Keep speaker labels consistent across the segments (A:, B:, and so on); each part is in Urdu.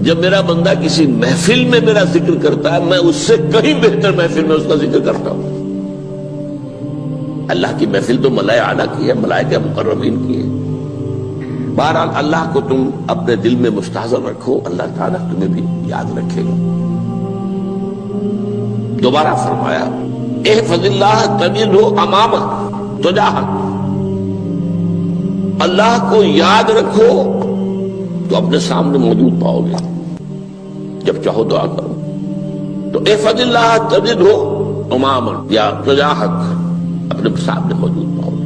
A: جب میرا بندہ کسی محفل میں میرا ذکر کرتا ہے میں اس سے کہیں بہتر محفل میں اس کا ذکر کرتا ہوں۔ اللہ کی محفل تو ملائکہ اعلیٰ کی ہے، ملائکہ مقربین کی ہے۔ بہرحال اللہ کو تم اپنے دل میں مستحضر رکھو، اللہ تعالیٰ تمہیں بھی یاد رکھے گا۔ دوبارہ فرمایا احفظ اللہ تجدہ امامک تجاہک، اللہ کو یاد رکھو تو اپنے سامنے موجود پاؤ گے، جب چاہو دعا کرو تو احفظ اللہ تجدہ امامک یا تجاہک، اپنے سامنے موجود پاؤ گے۔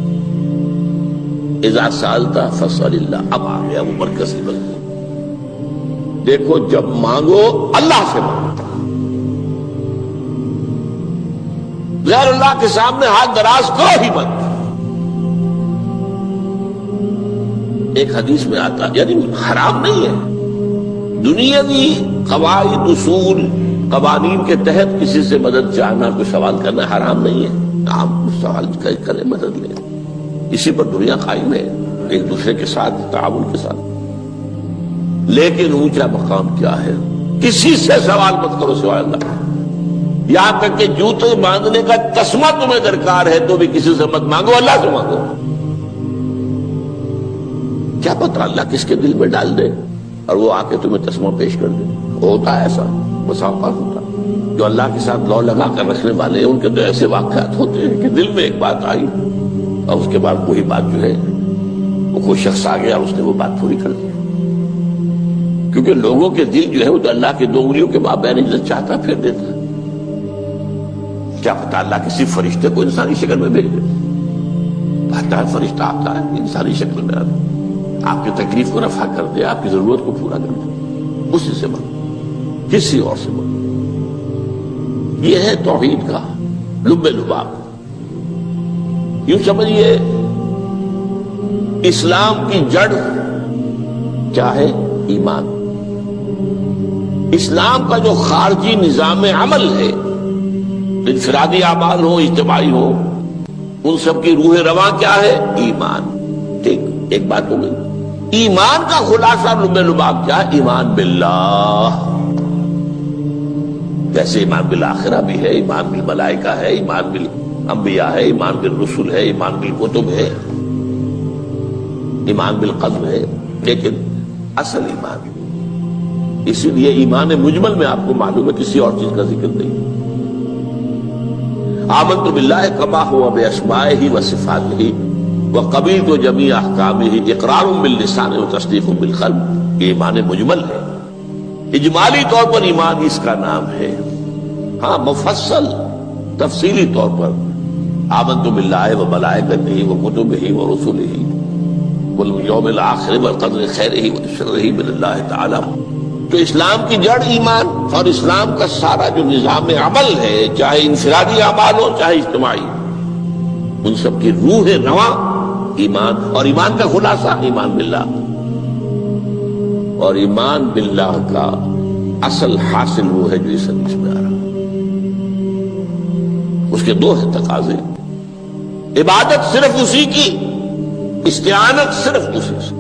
A: اذا سألت فاسأل اللہ، اب آ گیا وہ مرکزی مضمون۔ دیکھو جب مانگو اللہ سے مانگو، غیر اللہ کے سامنے ہاتھ دراز کرو ہی مت۔ ایک حدیث میں آتا یعنی حرام نہیں ہے، دنیاوی قواعد اصول قوانین کے تحت کسی سے مدد چاہنا، کوئی سوال کرنا حرام نہیں ہے، آپ سوال کریں، مدد لیں، اسی پر دنیا قائم ہے، ایک دوسرے کے ساتھ تعاون کے ساتھ۔ لیکن اونچا مقام کیا ہے؟ کسی سے سوال مت کرو سوائے اللہ، یہاں تک کہ جوتے باندھنے کا تسمہ تمہیں درکار ہے تو بھی کسی سے مت مانگو، اللہ سے مانگو۔ کیا پتہ اللہ کس کے دل میں ڈال دے اور وہ آ کے تمہیں تسمہ پیش کر دے۔ ہوتا ہے ایسا، بس اوقات ہوتا ہے۔ جو اللہ کے ساتھ لو لگا کر رکھنے والے ہیں ان کے تو ایسے واقعات ہوتے ہیں کہ دل میں ایک بات آئی اور اس کے بعد وہی بات جو ہے وہ کوئی شخص آ گیا اور اس نے وہ بات پوری کر دی، کیونکہ لوگوں کے دل جو ہے وہ تو اللہ کے دو انگلیوں کے مابین جو چاہتا پھر دیتا ہے۔ کیا پتہ اللہ کسی فرشتے کو انسانی شکل میں بھیج دے، آتا ہے فرشتہ آتا ہے انسانی شکل میں آتا ہے، آپ کی تکلیف کو رفع کر دے، آپ کی ضرورت کو پورا کر دے، اسی سے مانگو، کسی اور سے مانگو۔ یہ ہے توحید کا لب لباب۔ یوں سمجھیے اسلام کی جڑ کیا ہے؟ ایمان۔ اسلام کا جو خارجی نظام عمل ہے، انفرادی اعمال ہو اجتماعی ہو، ان سب کی روح رواں کیا ہے؟ ایمان۔ ٹھیک، ایک بات ہو گئی۔ ایمان کا خلاصہ لب لباب کیا ہے؟ ایمان باللہ۔ جیسے ایمان بالآخرہ بھی ہے، ایمان بالملائکہ ہے، ایمان بالانبیاء ہے، ایمان بالرسل ہے، ایمان بالکتب ہے، ایمان بالقلب ہے، لیکن اصل ایمان، اسی لیے ایمان مجمل میں آپ کو معلوم ہے کسی اور چیز کا ذکر نہیں۔ آمنت باللہ کما ہوا باسمائہ وصفاتہ وقبلت جمیع احکامہ اقرار باللسان وتصدیق بالقلب، یہ ایمان مجمل ہے۔ اجمالی طور پر ایمان اس کا نام ہے، ہاں مفصل تفصیلی طور پر آمنت باللہ وملائکتہ وکتبہ ورسلہ والیوم الآخر والقدر خیرہ وشرہ من اللہ تعالی۔ تو اسلام کی جڑ ایمان، اور اسلام کا سارا جو نظام عمل ہے، چاہے انفرادی اعمال ہو چاہے اجتماعی، ان سب کی روح رواں ایمان، اور ایمان کا خلاصہ ایمان باللہ۔ اور ایمان باللہ کا اصل حاصل وہ ہے جو اس حدیث میں آ رہا ہے۔ اس کے دو ہیں تقاضے، عبادت صرف اسی کی، استعانت صرف اسی سے۔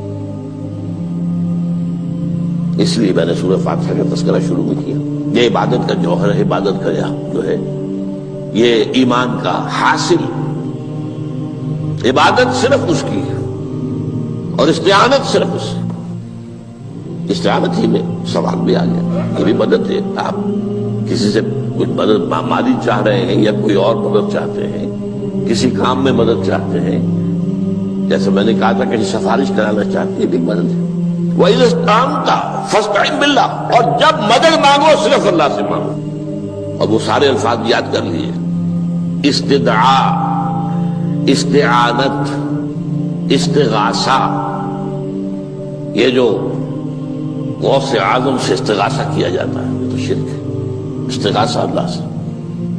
A: اس لیے میں نے سورہ فاتحہ کا تذکرہ شروع میں کیا، یہ عبادت کا جوہر ہے، عبادت کا جو ہے یہ ایمان کا حاصل، عبادت صرف اس کی ہے اور استعانت صرف اس سے۔ استعانت ہی میں سوال بھی آ گیا، یہ بھی مدد ہے، آپ کسی سے کچھ مدد مالی چاہ رہے ہیں یا کوئی اور مدد چاہتے ہیں، کسی کام میں مدد چاہتے ہیں، جیسے میں نے کہا تھا کہ سفارش کرانا چاہتے ہیں، بھی مدد ہے۔ وَإِذَا اسْتَعَنْتَ فَاسْتَعِنْ بِاللَّهِ، اور جب مدد مانگو صرف اللہ سے مانگو۔ اور وہ سارے الفاظ یاد کر لیجیے، استدعاء، استعانت، استغاثہ، یہ جو غوث اعظم سے استغاثہ کیا جاتا ہے یہ تو شرک ہے۔ استغاثہ اللہ سے،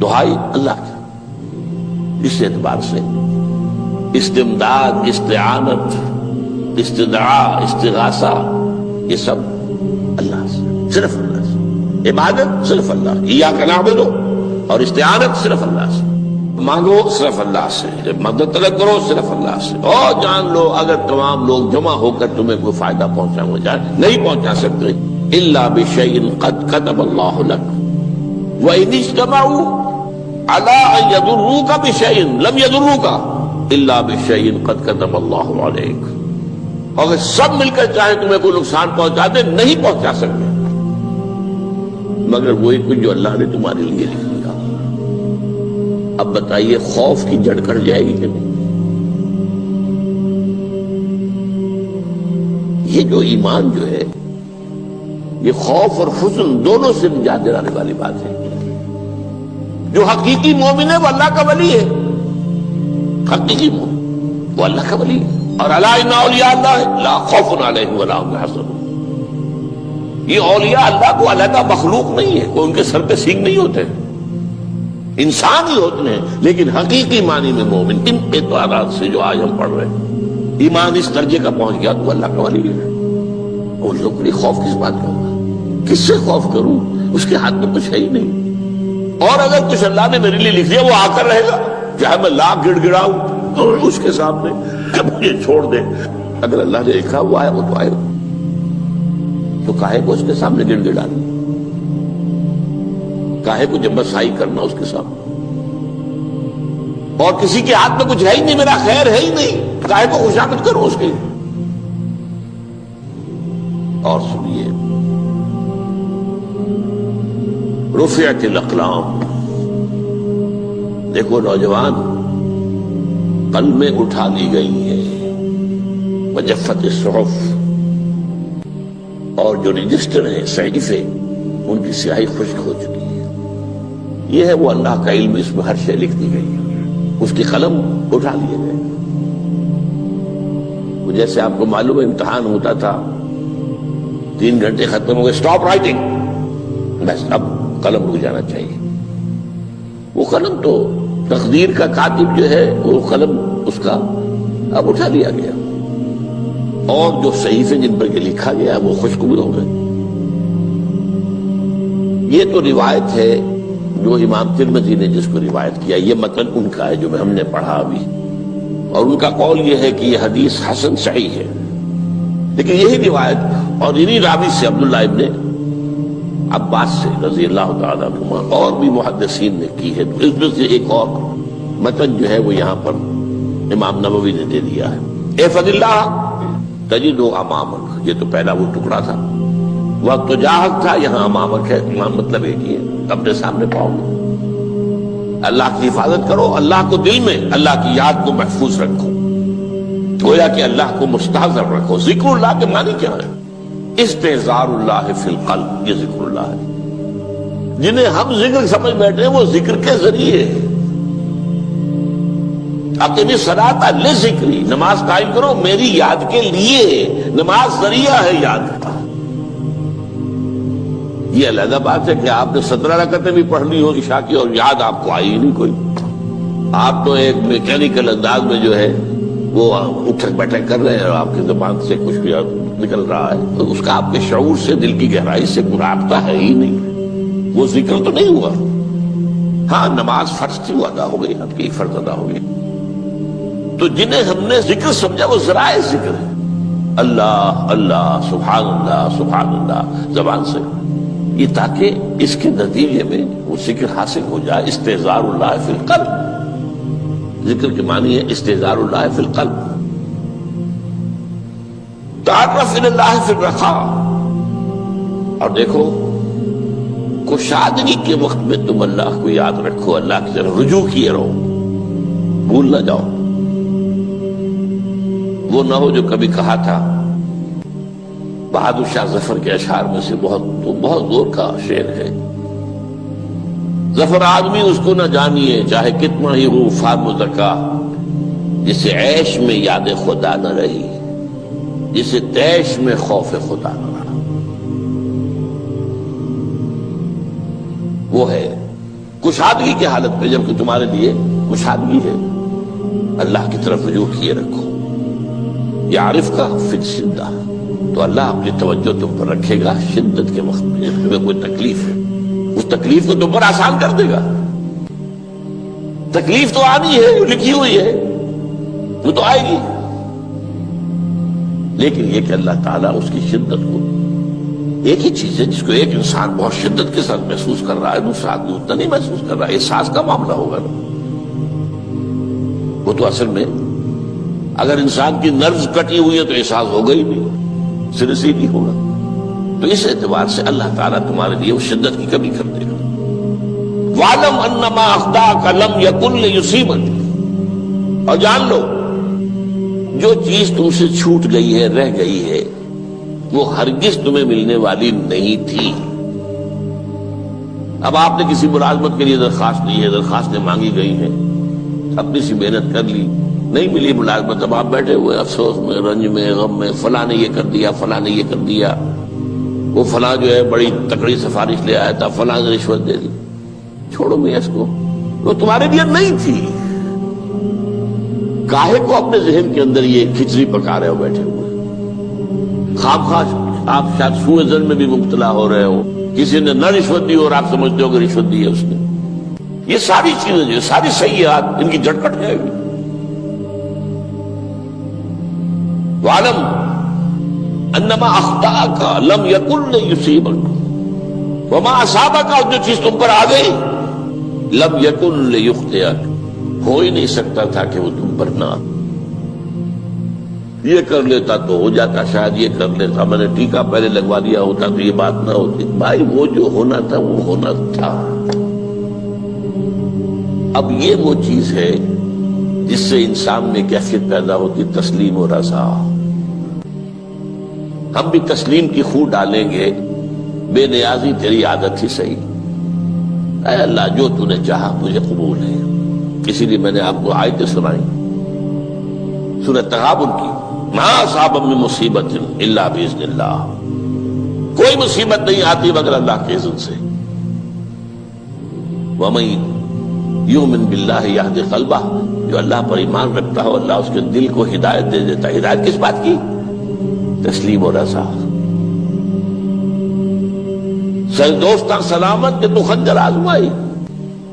A: دعائی اللہ کی، اس اعتبار سے استمداد، استعانت، استدعاء، استغاثہ، یہ سب اللہ سے، صرف اللہ سے۔ عبادت صرف اللہ، ایاک نعبد، اور استعانت صرف اللہ سے، مانگو صرف اللہ سے، مدد طلب کرو صرف اللہ سے۔ اور جان لو اگر تمام لوگ جمع ہو کر تمہیں کوئی فائدہ پہنچانا چاہے نہیں پہنچا سکتے، الا بشيء قد كتب الله لك وان اجتمعوا على ان يضروك بشيء لم يضروك الا بشيء قد كتب الله عليك. اگر سب مل کر چاہے تمہیں کوئی نقصان پہنچا دے نہیں پہنچا سکتے مگر وہی کچھ جو اللہ نے تمہارے لیے لکھ دیا. اب بتائیے خوف کی جڑ کٹ جائے گی کہ نہیں؟ یہ جو ایمان جو ہے یہ خوف اور حزن دونوں سے نجات دلانے والی بات ہے. جو حقیقی مومن ہے وہ اللہ کا ولی ہے. حقیقی مومن وہ اللہ کا ولی ہے. اور الا ان اولیاء اللہ لا خوف علیہم ولا هم يحزنون. یہ اولیاء اللہ کو علیحدہ مخلوق نہیں ہے, کوئی ان کے سر پہ سینگ نہیں ہوتے, انسان ہی ہوتے ہیں. لیکن حقیقی معنی میں مومن ان اعتبارات سے جو آج ہم پڑھ رہے ہیں ایمان اس درجے کا پہنچ گیا تو اللہ کا ولی ہے. ان لوگوں کے خوف کس بات کا ہوگا؟ کس سے خوف کروں؟ اس کے ہاتھ میں کچھ ہے ہی نہیں. اور اگر کچھ اللہ نے میرے لیے لکھ دیا وہ آ کر رہے گا, چاہے میں لاکھ گڑ گڑاؤں تو اس کے سامنے کہ مجھے چھوڑ دے. اگر اللہ نے لکھا وہ آیا وہ تو آئے, تو کاہے کو اس کے سامنے گڑ گڑانا, کاہے کو جمبسائی کرنا اس کے سامنے. اور کسی کے ہاتھ میں کچھ ہے ہی نہیں, میرا خیر ہے ہی نہیں, کاہے کو خوشامد کروں اس کی. اور سنیے, رفعت الاقلام, دیکھو نوجوان, قلمیں اٹھا لی گئی ہیں, وجفت الصحف, اور جو رجسٹر ہیں صحیفے ان کی سیاہی خشک ہو چکی ہے. یہ ہے وہ اللہ کا علم, اس میں ہر شے لکھ دی گئی ہے, اس کی قلم اٹھا لیے گئے. جیسے آپ کو معلوم ہے امتحان ہوتا تھا, 3 گھنٹے ختم ہو گئے, اسٹاپ رائٹنگ, بس اب قلم رک جانا چاہیے. وہ قلم تو تقدیر کا کاتب جو ہے وہ قلم اس کا اب اٹھا لیا گیا, اور جو صحیفے جن پر لکھا گیا وہ خشک بھی ہو گئے. یہ تو روایت ہے جو امام ترمذی نے جس کو روایت کیا, یہ متن ان کا ہے جو ہم نے پڑھا ابھی, اور ان کا قول یہ ہے کہ یہ حدیث حسن صحیح ہے. لیکن یہی روایت اور انہی راوی سے عبداللہ ابن عباس سے رضی اللہ تعالیٰ عنہما اور بھی محدثین نے کی ہے. تو اس میں سے ایک اور متن جو ہے وہ یہاں پر امام نووی نے دے دیا ہے. احفظ اللہ تجدہ امامک, یہ تو پہلا وہ ٹکڑا تھا. وقت جاہد تھا, یہاں امامک ہے, امام مطلب ایک ہی ہے, اپنے سامنے پاؤ گے. اللہ کی حفاظت کرو, اللہ کو دل میں, اللہ کی یاد کو محفوظ رکھو, گویا کہ اللہ کو مستحضر رکھو. ذکر اللہ کے معنی کیا ہے؟ استحضار اللہ فی القلب, یہ ذکر اللہ ہے. جنہیں ہم ذکر سمجھ بیٹھے ہیں وہ ذکر کے ذریعے اقیم الصلاۃ لذکری, نماز قائم کرو میری یاد کے لیے. نماز ذریعہ ہے یاد کا. یہ علیحدہ بات ہے کہ آپ نے 17 رکعتیں بھی پڑھ لی ہو عشاء کی اور یاد آپ کو آئی ہی نہیں کوئی. آپ تو ایک میکینیکل انداز میں جو ہے وہ اٹھک بیٹھک کر رہے ہیں اور آپ کی زبان سے کچھ بھی نکل رہا ہے, تو اس کا آپ کے شعور سے, دل کی گہرائی سے کوئی رابطہ ہے ہی نہیں. وہ ذکر تو نہیں ہوا. ہاں نماز فرض تھی, وہ ادا ہو گئی, آپ کی ایک فرض ادا ہو گئی. تو جنہیں ہم نے ذکر سمجھا وہ ذرائع ذکر ہے. اللہ اللہ, سبحان اللہ سبحان اللہ زبان سے, یہ تاکہ اس کے نتیجے میں وہ ذکر حاصل ہو جائے. استحضار اللہ فی القلب, ذکر کے معنی ہے استحضار اللہ فی القلب. تعرف الی اللہ فی الرخاء, اور دیکھو کشادگی کے وقت میں تم اللہ کو یاد رکھو, اللہ کی طرف رجوع کیے رہو, بھول نہ جاؤ. وہ نہ ہو جو کبھی کہا تھا, بہادر شاہ ظفر کے اشعار میں سے بہت زور کا شعر ہے, ظفر آدمی اس کو نہ جانیے چاہے کتنا ہی ہو فارم زکا, جسے عیش میں یاد خدا نہ رہی, جسے تیش میں خوف خدا نہ رہا. وہ ہے کشادگی کی حالت میں, جبکہ تمہارے لیے کشادگی ہے, اللہ کی طرف رجوع کیے رکھو. یعرف کا فی الشدہ, تو اللہ اپنی توجہ تم پر رکھے گا شدت کے وقت میں, جب تمہیں کوئی تکلیف ہے اس تکلیف کو تم پر آسان کر دے گا. تکلیف تو آنی ہے, لکھی ہوئی ہے, وہ تو آئے گی, لیکن یہ کہ اللہ تعالیٰ اس کی شدت کو ایک ہی چیز ہے جس کو ایک انسان بہت شدت کے ساتھ محسوس کر رہا ہے، دوسرا آدمی اتنا نہیں محسوس کر رہا ہے، احساس کا معاملہ ہوگا نا۔ وہ تو اصل میں اگر انسان کی نروز کٹی ہوئی ہے تو احساس ہوگا ہی نہیں، سرے سے ہی نہیں ہوگا۔ تو اس اعتبار سے اللہ تعالیٰ تمہارے لیے وہ شدت کی کمی کر دے گا۔ وَاعْلَمْ أَنَّ مَا أَخْطَأَكَ لَمْ يَكُنْ لِيُصِيبَكَ، اور جان لو جو چیز تم سے چھوٹ گئی ہے، رہ گئی ہے، وہ ہرگز تمہیں ملنے والی نہیں تھی۔ اب آپ نے کسی ملازمت کے لیے درخواست دی ہے، درخواستیں مانگی گئی ہیں، اپنی سی محنت کر لی، نہیں ملی ملازمت، اب آپ بیٹھے ہوئے افسوس میں، رنج میں، غم میں، فلاں نے یہ کر دیا، فلاں نے یہ کر دیا، وہ فلاں جو ہے بڑی تکڑی سفارش لے آیا تھا، فلاں نے رشوت دے دی۔ چھوڑو میاں اس کو، وہ تمہارے لیے نہیں تھی۔ کاہے کو اپنے ذہن کے اندر یہ کھچڑی پکا رہے ہو بیٹھے ہوئے؟ خواہ آپ شاید سوء ظن میں بھی مبتلا ہو رہے ہو، کسی نے نہ رشوت دی اور آپ سمجھتے ہو کہ رشوت دی ہے اس نے۔ یہ ساری چیزیں جو ساری سیئات، ان کی جڑ کٹ جائے گی۔ وَاعْلَمْ أَنَّ مَا أَخْطَأَكَ لَمْ يَكُنْ لِيُصِيبَكَ وَمَا أَصَابَكَ، جو چیز تم پر آ گئی، لَمْ يَكُنْ لِيُخْطِئَكَ، ہو ہی نہیں سکتا تھا کہ وہ تم پر نہ۔ یہ کر لیتا تو ہو جاتا، شاید یہ کر لیتا، میں نے ٹیکا پہلے لگوا دیا ہوتا تو یہ بات نہ ہوتی۔ بھائی وہ جو ہونا تھا وہ ہونا تھا۔ اب یہ وہ چیز ہے جس سے انسان میں کیفیت پیدا ہوتی، تسلیم و رضا۔ ہم بھی تسلیم کی خو ڈالیں گے، بے نیازی تیری عادت ہی صحیح، اے اللہ جو تو نے چاہا مجھے قبول ہے۔ اسی لیے میں نے آپ کو آیتیں سنائی سورہ تغابن کی، ما اصاب من مصیبت الا باذن اللہ، کوئی مصیبت نہیں آتی مگر اللہ کے اذن سے۔ ومن یؤمن باللہ یہد قلبہ، جو اللہ پر ایمان رکھتا ہو اللہ اس کے دل کو ہدایت دے دیتا ہے۔ ہدایت کس بات کی؟ تسلیم و رضا۔ سر دوستاں سلامت کہ تو خنجر آزمائی،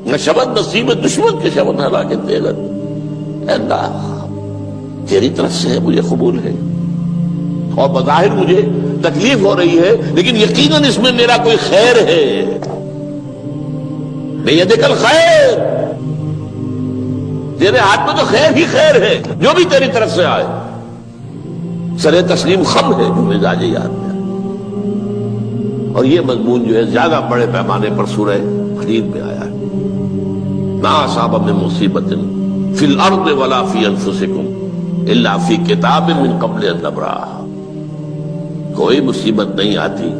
A: نہ شبد نصیب دشمن کے شبد ہلاکت دیگت، اے اللہ تیری طرف سے ہے، مجھے قبول ہے، اور بظاہر مجھے تکلیف ہو رہی ہے لیکن یقیناً اس میں میرا کوئی خیر ہے۔ بیدک الخیر، تیرے ہاتھ میں تو خیر ہی خیر ہے، جو بھی تیری طرف سے آئے۔ سر تسلیم خم ہے جو مزاج یاد میں آئے۔ اور یہ مضمون جو ہے زیادہ بڑے پیمانے پر سورہ حدید میں آیا ہے۔ ما اصاب من مصیبت فی الارض ولا فی انفسکم الا فی کتاب من قبل ان نبرأها، کوئی مصیبت نہیں آتی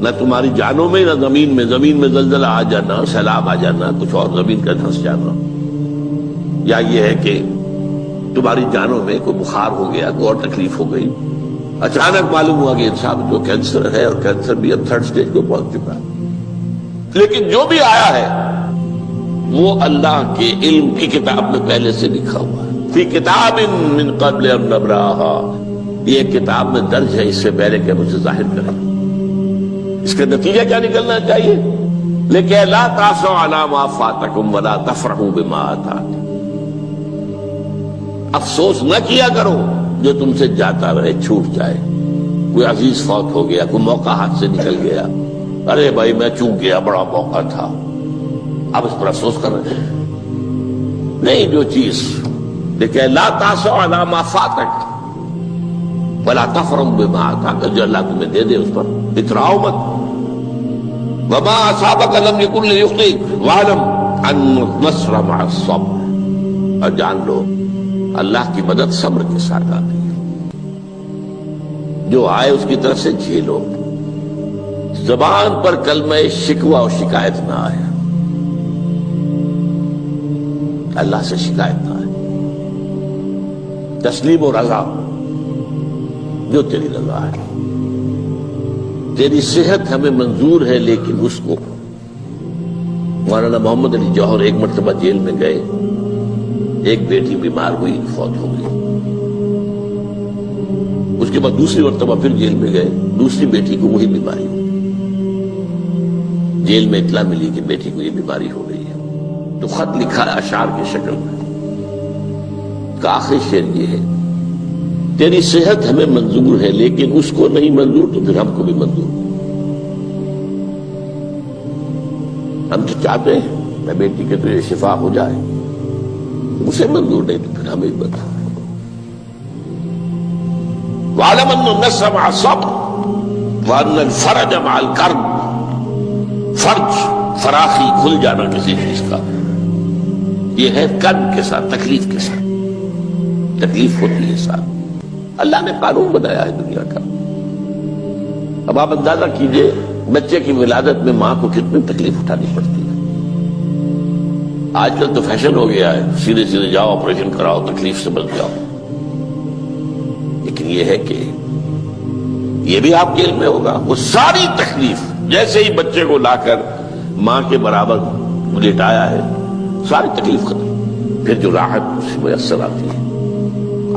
A: نہ تمہاری جانوں میں نہ زمین میں، زمین میں زلزلہ آ جانا، سیلاب آ جانا، کچھ اور زمین کا دھنس جانا، یا یہ ہے کہ تمہاری جانوں میں کوئی بخار ہو گیا، کوئی اور تکلیف ہو گئی، اچانک معلوم ہوا کہ انسان کو کینسر ہے اور کینسر بھی اب 3rd سٹیج کو پہنچ چکا ہے، لیکن جو بھی آیا ہے وہ اللہ کے علم کی کتاب میں پہلے سے لکھا ہوا ہے۔ فی کتاب من قبل ان نبرأها، یہ کتاب میں درج ہے اس سے پہلے کہ ہم اسے ظاہر کریں۔ اس کا نتیجہ کیا نکلنا چاہیے؟ لیکن لا تاسوا علی ما فاتکم ولا تفرحوا بما آتاکم، افسوس نہ کیا کرو جو تم سے جاتا رہے، چھوٹ جائے، کوئی عزیز فوت ہو گیا، کوئی موقع ہاتھ سے نکل گیا، ارے بھائی میں چوک گیا، بڑا موقع تھا، اب اس پر افسوس کر رہے ہیں۔ نہیں، جو چیز لیکن لا تاسوا علی ما فاتک ولا تفرحوا بما آتاک، جو اللہ تمہیں دے دے اس پر اتراؤ مت۔ وما اصابک لم یکن لیخطئک واعلم ان النصر مع الصبر، اور جان لو اللہ کی مدد صبر کے ساتھ آتی ہے، جو آئے اس کی طرف سے جھیلو، زبان پر کلمہ شکوہ اور شکایت نہ آئے، اللہ سے شکایت نہ آئے، تسلیم و رضا، جو تیری رضا ہے۔ تیری صحت ہمیں منظور ہے لیکن اس کو، مولانا محمد علی جوہر ایک مرتبہ جیل میں گئے، ایک بیٹی بیمار ہوئی، فوت ہو گئی، اس کے بعد دوسری مرتبہ پھر جیل میں گئے، دوسری بیٹی کو وہی بیماری ہوئی، جیل میں اطلاع ملی کہ بیٹی کو یہ بیماری ہو گئی ہے، تو خط لکھا اشعار کی شکل میں، کا آخری شعر یہ ہے، تیری صحت ہمیں منظور ہے لیکن اس کو نہیں منظور تو پھر ہم کو بھی منظور۔ ہم تو چاہتے ہیں میں بیٹی کے تجھے شفا ہو جائے، اسے منظور نہیں تو پھر ہمیں بتا۔ وَاعْلَمْ أَنَّ النَّصْرَ مَعَ الصَّبْرِ وَأَنَّ الْفَرَجَ مَعَ الْكَرْبِ، فرج فراخی کھل جانا کسی چیز کا یہ ہے کرب کے ساتھ، تکلیف کے ساتھ، تکلیف ہوتی ہے ساتھ۔ اللہ نے قانون بنایا ہے دنیا کا۔ اب آپ اندازہ کیجئے بچے کی ولادت میں ماں کو کتنی تکلیف اٹھانی پڑتی ہے۔ آج کل تو فیشن ہو گیا ہے، سیدھے سیدھے جاؤ آپریشن کراؤ تکلیف سے بچ جاؤ، لیکن یہ ہے کہ یہ بھی آپ کے علم میں ہوگا وہ ساری تکلیف جیسے ہی بچے کو لا کر ماں کے برابر لٹایا ہے ساری تکلیف ختم، پھر جو راحت اس سے میسر آتی ہے۔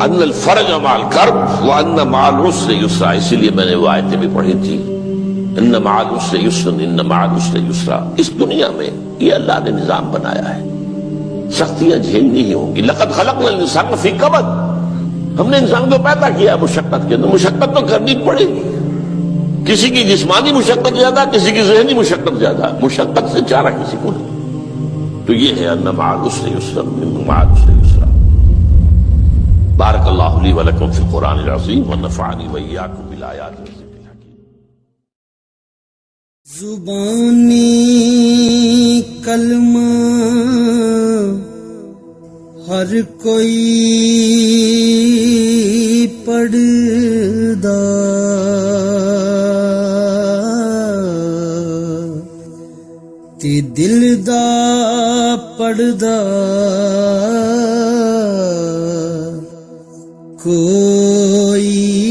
A: ان الفرج مع الکرب وان مع العسر یسرا، اسی لیے میں نے وہ آیتیں بھی پڑھی تھی، ان مع العسر یسرا ان مع العسر یسرا۔ اس دنیا میں یہ اللہ نے نظام بنایا ہے، سختیاں جھیلنی ہی ہوں گی۔ لقد خلقنا الانسان فی کبد، ہم نے انسان کو پیدا کیا مشقت کے اندر، مشقت تو کرنی پڑے گی۔ کسی کی جسمانی مشقت زیادہ، کسی کی ذہنی مشقت زیادہ، مشقت سے چارہ کسی کو نہیں۔ تو یہ ہے ان مع العسر یسرا ان مع العسر یسرا۔ بارک اللہ لی ولکم فی القرآن العظیم ونفعنی وإیاکم بالآیات والذکر الحکیم۔
B: زبانی کلمہ ہر کوئی پڑھدا، تے دل دا پڑھدا کوئی